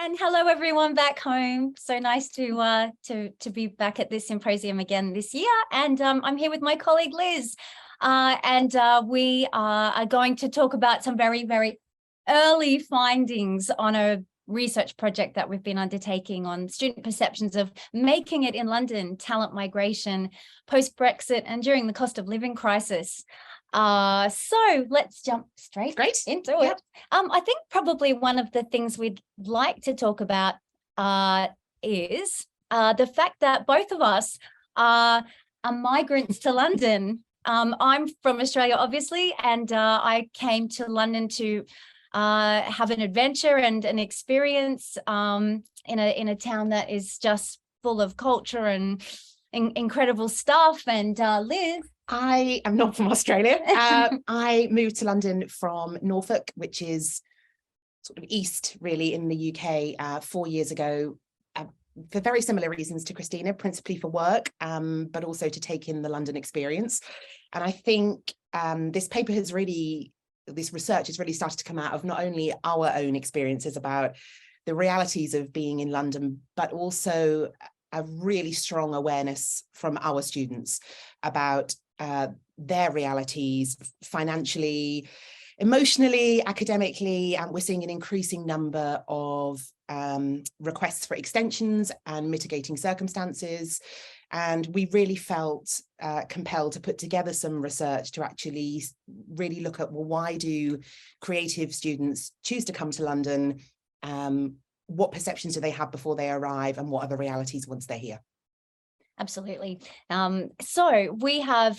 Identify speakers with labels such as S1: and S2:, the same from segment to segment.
S1: And hello, everyone back home. So nice to be back at this symposium again this year. And I'm here with my colleague Liz, we are going to talk about some very, very early findings on a research project that we've been undertaking on student perceptions of making it in London, talent migration, post-Brexit, and during the cost of living crisis. So let's jump straight into it. I think probably one of the things we'd like to talk about is the fact that both of us are migrants to London. I'm from Australia, obviously, and I came to London to have an adventure and an experience in a town that is just full of culture and incredible stuff. And Liz?
S2: I am not from Australia. I moved to London from Norfolk, which is sort of east, really, in the UK 4 years ago, for very similar reasons to Kristina, principally for work, but also to take in the London experience. And I think this research has really started to come out of not only our own experiences about the realities of being in London, but also a really strong awareness from our students about their realities financially, emotionally, academically, and we're seeing an increasing number of requests for extensions and mitigating circumstances. And we really felt compelled to put together some research to actually really look at, well, why do creative students choose to come to London? What perceptions do they have before they arrive, and what are the realities once they're here?
S1: Absolutely. So we have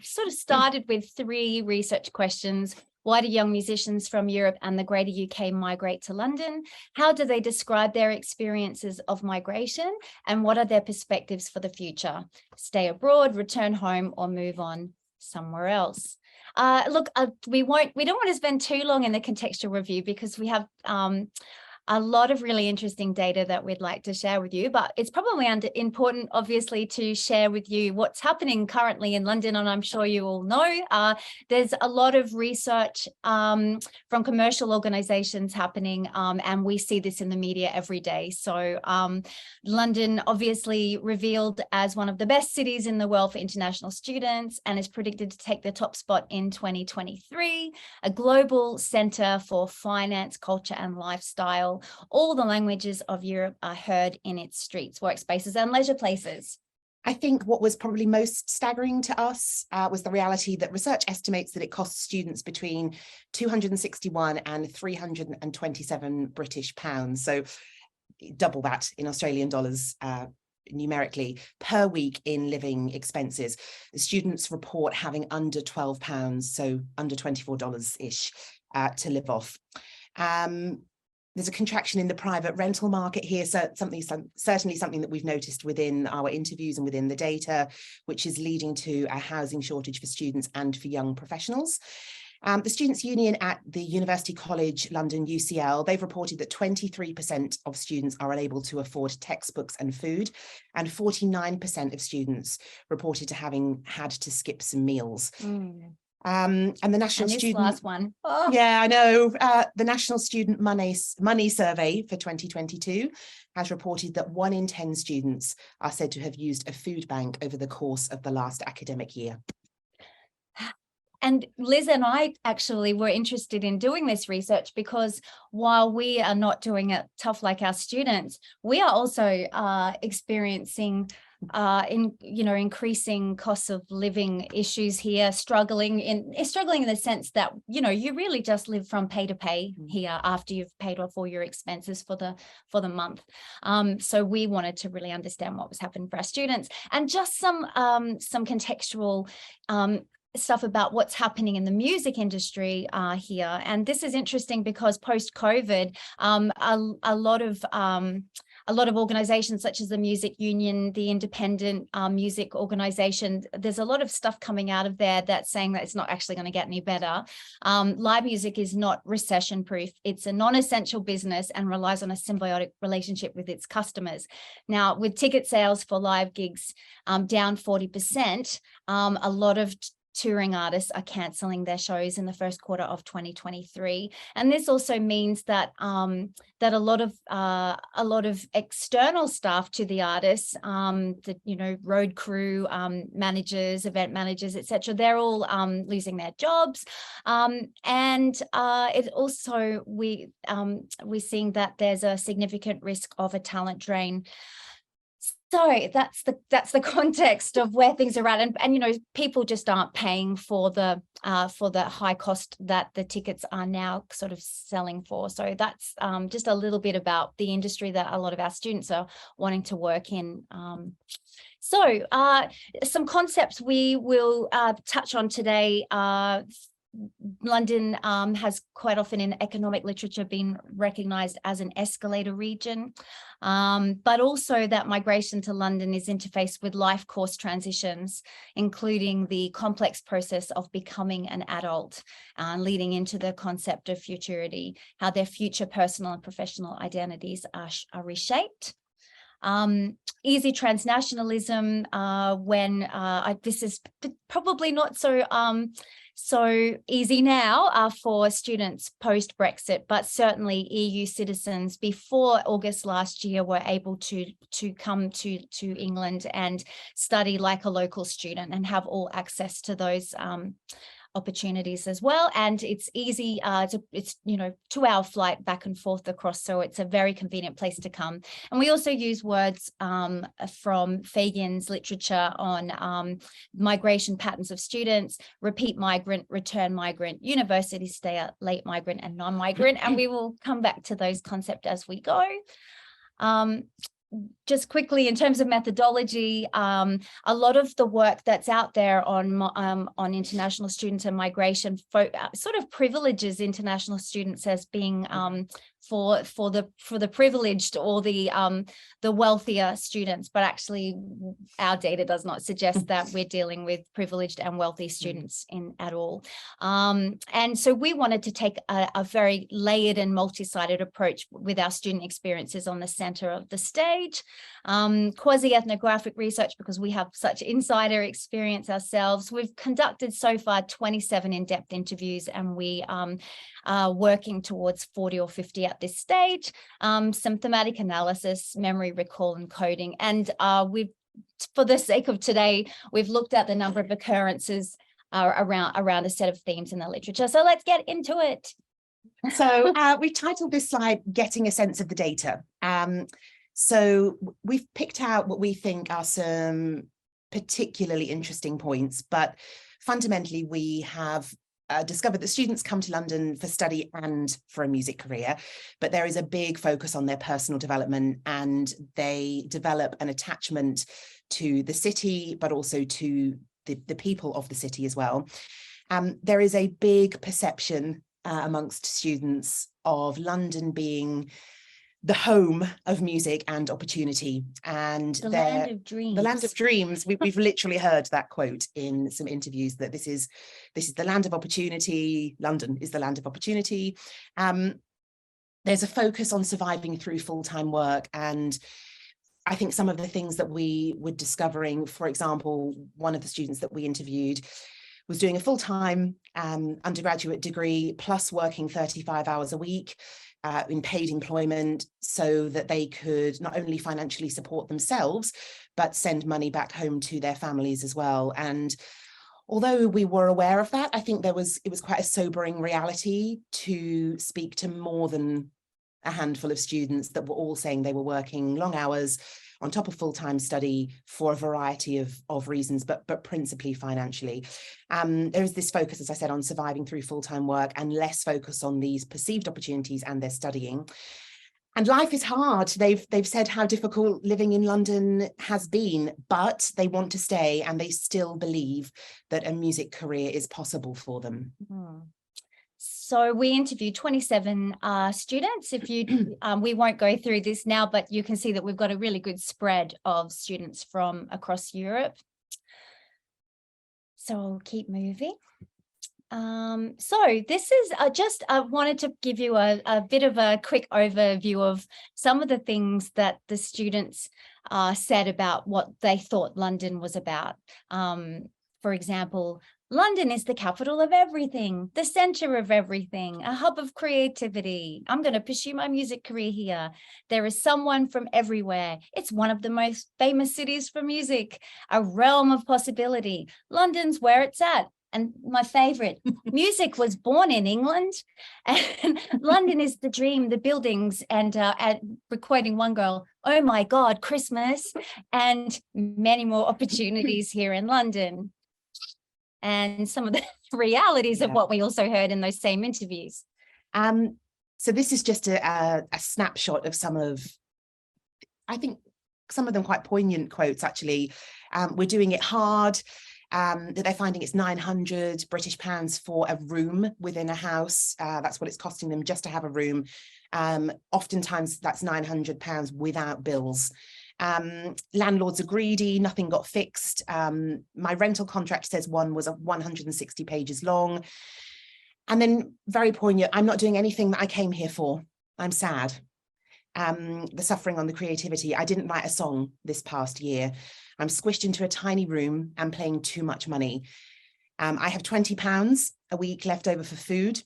S1: sort of started with 3 research questions. Why do young musicians from Europe and the greater UK migrate to London? How do they describe their experiences of migration? And what are their perspectives for the future? Stay abroad, return home, or move on somewhere else? Look, we don't want to spend too long in the contextual review because we have a lot of really interesting data that we'd like to share with you, but it's probably important, obviously, to share with you what's happening currently in London. And I'm sure you all know there's a lot of research from commercial organizations happening, and we see this in the media every day. So London, obviously revealed as one of the best cities in the world for international students, and is predicted to take the top spot in 2023, a global center for finance, culture, and lifestyle. All the languages of Europe are heard in its streets, workspaces, and leisure places.
S2: I think what was probably most staggering to us was the reality that research estimates that it costs students between 261 and 327 British pounds. So double that in Australian dollars numerically per week in living expenses. The students report having under £12, so under $24-ish to live off. There's a contraction in the private rental market here, so certainly something that we've noticed within our interviews and within the data, which is leading to a housing shortage for students and for young professionals. The Students' Union at the University College London, UCL, they've reported that 23% of students are unable to afford textbooks and food, and 49% of students reported to having had to skip some meals. And the National Student
S1: last one. Oh.
S2: Yeah, I know. The National Student Money Survey for 2022 has reported that 1 in 10 students are said to have used a food bank over the course of the last academic year.
S1: And Liz and I actually were interested in doing this research because while we are not doing it tough like our students, we are also experiencing increasing costs of living issues here, struggling in the sense that, you really just live from pay to pay here after you've paid off all your expenses for the month. So we wanted to really understand what was happening for our students, and just some contextual stuff about what's happening in the music industry here. And this is interesting because post-COVID, a lot of organizations such as the Music Union, the Independent Music Organization, there's a lot of stuff coming out of there that's saying that it's not actually going to get any better. Live music is not recession proof. It's a non-essential business and relies on a symbiotic relationship with its customers. Now, with ticket sales for live gigs down 40%, a lot of touring artists are cancelling their shows in the first quarter of 2023, and this also means that that a lot of external staff to the artists, the road crew, managers, event managers, etc., they're all losing their jobs, and it also we're seeing that there's a significant risk of a talent drain. So that's the context of where things are at, and people just aren't paying for the high cost that the tickets are now sort of selling for. So that's just a little bit about the industry that a lot of our students are wanting to work in. So some concepts we will touch on today. London has quite often in economic literature been recognised as an escalator region, but also that migration to London is interfaced with life course transitions, including the complex process of becoming an adult, leading into the concept of futurity, how their future personal and professional identities are reshaped. Easy transnationalism, when this is probably not so easy now for students post-Brexit, but certainly EU citizens before August last year were able to come to England and study like a local student and have all access to those opportunities as well. And it's easy, it's 2-hour flight back and forth across, so it's a very convenient place to come. And we also use words from Faggian's literature on migration patterns of students: repeat migrant, return migrant, university stayer, late migrant, and non-migrant. And we will come back to those concepts as we go. Just quickly, in terms of methodology, a lot of the work that's out there on international students and migration sort of privileges international students as being for the privileged or the wealthier students, but actually our data does not suggest that we're dealing with privileged and wealthy students at all. And so we wanted to take a very layered and multi-sided approach with our student experiences on the center of the stage. Quasi-ethnographic research, because we have such insider experience ourselves. We've conducted so far 27 in-depth interviews, and we are working towards 40 or 50 at this stage. Some thematic analysis, memory recall, and coding. And for the sake of today, we've looked at the number of occurrences around a set of themes in the literature. So let's get into it.
S2: So we titled this slide "Getting a Sense of the Data." So we've picked out what we think are some particularly interesting points, but fundamentally we have discovered that students come to London for study and for a music career, but there is a big focus on their personal development, and they develop an attachment to the city, but also to the people of the city as well. There is a big perception amongst students of London being the home of music and opportunity, and
S1: the land of dreams.
S2: The land of dreams. We've literally heard that quote in some interviews, that this is the land of opportunity. London is the land of opportunity. There's a focus on surviving through full-time work, and I think some of the things that we were discovering, for example, one of the students that we interviewed was doing a full-time undergraduate degree plus working 35 hours a week in paid employment, so that they could not only financially support themselves, but send money back home to their families as well. And although we were aware of that, I think it was quite a sobering reality to speak to more than a handful of students that were all saying they were working long hours on top of full-time study for a variety of reasons, but principally financially. There is this focus, as I said, on surviving through full-time work, and less focus on these perceived opportunities and their studying. And life is hard. They've said how difficult living in London has been, but they want to stay, and they still believe that a music career is possible for them.
S1: So we interviewed 27 students. If you, we won't go through this now, but you can see that we've got a really good spread of students from across Europe. So I'll keep moving. So this is I wanted to give you a bit of a quick overview of some of the things that the students said about what they thought London was about. For example, London is the capital of everything, the center of everything, a hub of creativity. I'm going to pursue my music career here. There is someone from everywhere. It's one of the most famous cities for music, a realm of possibility. London's where it's at. And my favorite, music was born in England, and London is the dream, the buildings, and quoting one girl, oh my God, Christmas, and many more opportunities here in London. And some of the realities of what we also heard in those same interviews.
S2: So this is just a snapshot of some of, I think, some of them quite poignant quotes, actually. We're doing it hard. That they're finding it's 900 British pounds for a room within a house. That's what it's costing them just to have a room. Oftentimes that's 900 pounds without bills. Landlords are greedy, nothing got fixed. My rental contract says one was 160 pages long. And then very poignant, I'm not doing anything that I came here for. I'm sad. The suffering on the creativity. I didn't write a song this past year. I'm squished into a tiny room and paying too much money. I have £20 a week left over for food.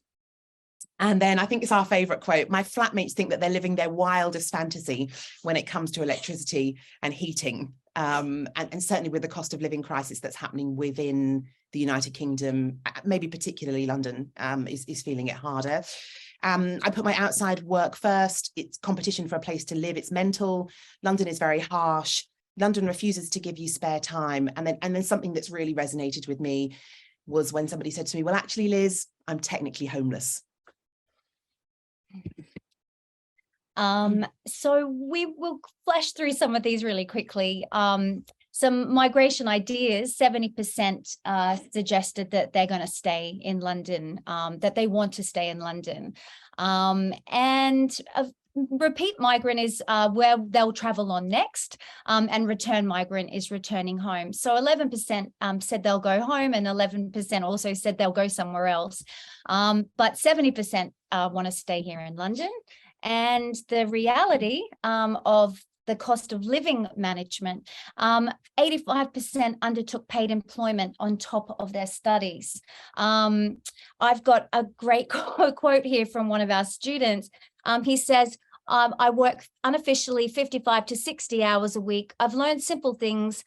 S2: And then I think it's our favourite quote. My flatmates think that they're living their wildest fantasy when it comes to electricity and heating. And certainly with the cost of living crisis that's happening within the United Kingdom, maybe particularly London, is feeling it harder. I put my outside work first. It's competition for a place to live. It's mental. London is very harsh. London refuses to give you spare time. And then something that's really resonated with me was when somebody said to me, well, actually, Liz, I'm technically homeless.
S1: So we will flash through some of these really quickly. Some migration ideas, 70% suggested that they're going to stay in London, that they want to stay in London. And repeat migrant is where they'll travel on next, and return migrant is returning home. So 11% said they'll go home, and 11% also said they'll go somewhere else. But 70% want to stay here in London. And the reality of the cost of living management, 85% undertook paid employment on top of their studies. I've got a great quote here from one of our students. He says, I work unofficially 55 to 60 hours a week. I've learned simple things.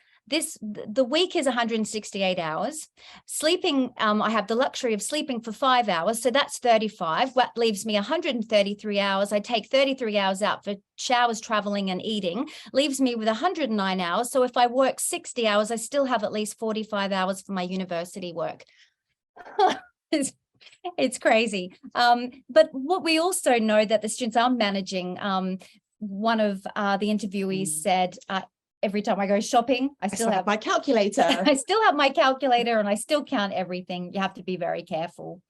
S1: The week is 168 hours. Sleeping, I have the luxury of sleeping for 5 hours, so that's 35. That leaves me 133 hours. I take 33 hours out for showers, traveling, and eating. Leaves me with 109 hours. So if I work 60 hours, I still have at least 45 hours for my university work. It's crazy. But what we also know that the students are managing, one of the interviewees said, every time I go shopping, I still have my calculator. I still have my calculator, and I still count everything. You have to be very careful.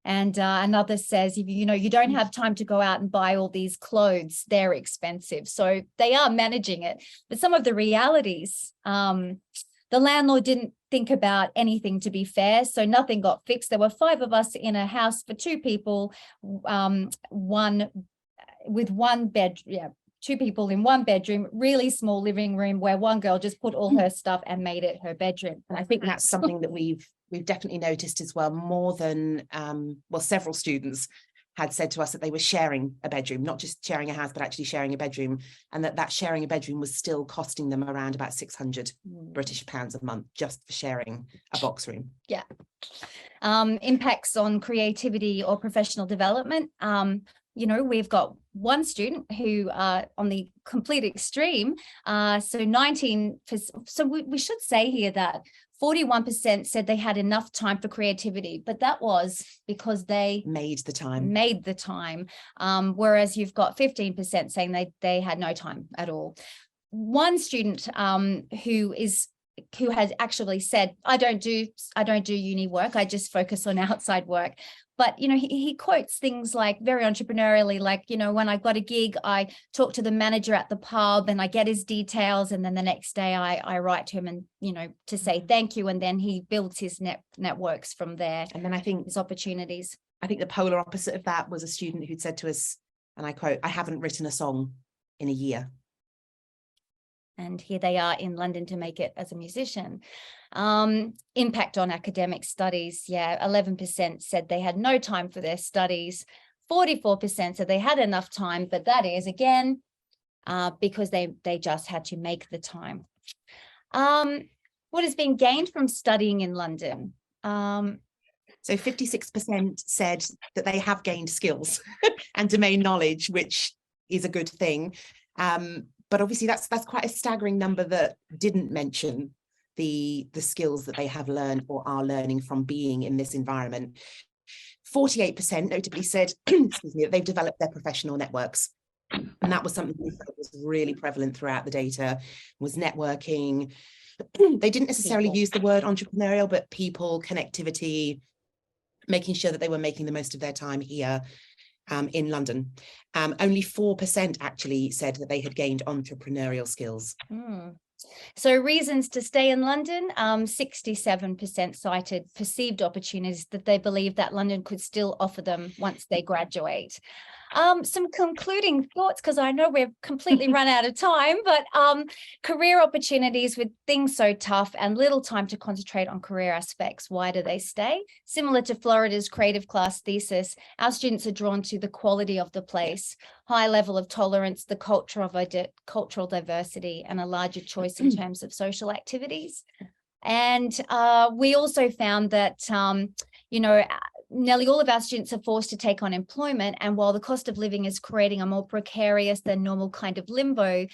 S1: And another says, if you don't have time to go out and buy all these clothes, they're expensive. So they are managing it. But some of the realities, the landlord didn't think about anything, to be fair. So nothing got fixed. There were 5 of us in a house for 2 people, one with one bed. Yeah. 2 people in 1 bedroom, really small living room where one girl just put all her stuff and made it her bedroom.
S2: And I think that's something that we've definitely noticed as well, more than, several students had said to us that they were sharing a bedroom, not just sharing a house, but actually sharing a bedroom, and that sharing a bedroom was still costing them around about 600 British pounds a month just for sharing a box room.
S1: Yeah. Impacts on creativity or professional development. We've got one student who on the complete extreme, so 19, so we should say here that 41% said they had enough time for creativity, but that was because they made the time. Whereas you've got 15% saying they had no time at all. One student who has actually said, I don't do uni work, I just focus on outside work. But, he quotes things like very entrepreneurially, like, when I got a gig, I talk to the manager at the pub and I get his details. And then the next day I write to him and, to say thank you. And then he builds his networks from there.
S2: And then I think
S1: his opportunities.
S2: I think the polar opposite of that was a student who'd said to us, and I quote, I haven't written a song in a year.
S1: And here they are in London to make it as a musician. Impact on academic studies. Yeah, 11% said they had no time for their studies. 44% said they had enough time, but that is, again, because they just had to make the time. What has been gained from studying in London?
S2: So 56% said that they have gained skills and domain knowledge, which is a good thing. But obviously that's quite a staggering number that didn't mention the skills that they have learned or are learning from being in this environment. 48% notably said, excuse me, that they've developed their professional networks. And that was something that was really prevalent throughout the data, was networking. They didn't necessarily use the word entrepreneurial, but people, connectivity, making sure that they were making the most of their time here in London. Only 4% actually said that they had gained entrepreneurial skills.
S1: So reasons to stay in London, 67% cited perceived opportunities that they believe that London could still offer them once they graduate. Some concluding thoughts, because I know we've completely run out of time, but career opportunities with things so tough and little time to concentrate on career aspects. Why do they stay? Similar to Florida's creative class thesis, our students are drawn to the quality of the place, high level of tolerance, the culture of cultural diversity, and a larger choice in terms of social activities. And we also found that, nearly all of our students are forced to take on employment. And while the cost of living is creating a more precarious than normal kind of limbo,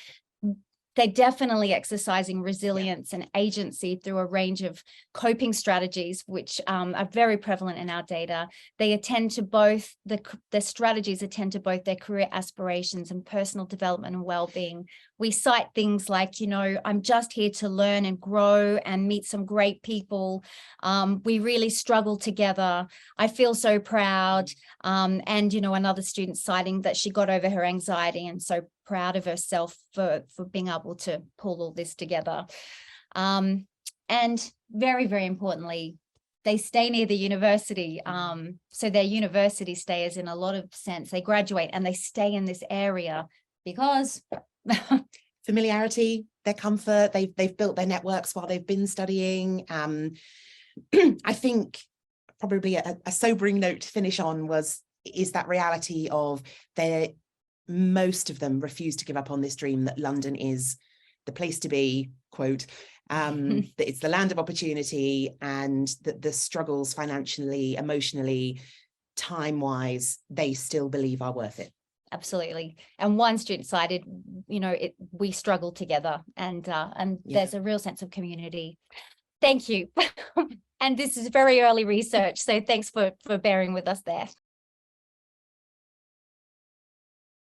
S1: they're definitely exercising resilience and agency through a range of coping strategies, which are very prevalent in our data. They attend to both, the strategies attend to both their career aspirations and personal development and well-being. We cite things like, I'm just here to learn and grow and meet some great people. We really struggle together. I feel so proud. And, another student citing that she got over her anxiety and so proud of herself for being able to pull all this together. And very, very importantly, they stay near the university. So they're university stayers in a lot of sense. They graduate and they stay in this area because
S2: familiarity, their comfort, they've built their networks while they've been studying. I think probably a sobering note to finish on is that reality of most of them refuse to give up on this dream that London is the place to be, quote, that it's the land of opportunity, and that the struggles financially, emotionally, time-wise, they still believe are worth it.
S1: Absolutely. And one student cited, we struggle together, and there's a real sense of community. Thank you. And this is very early research, so thanks for bearing with us there.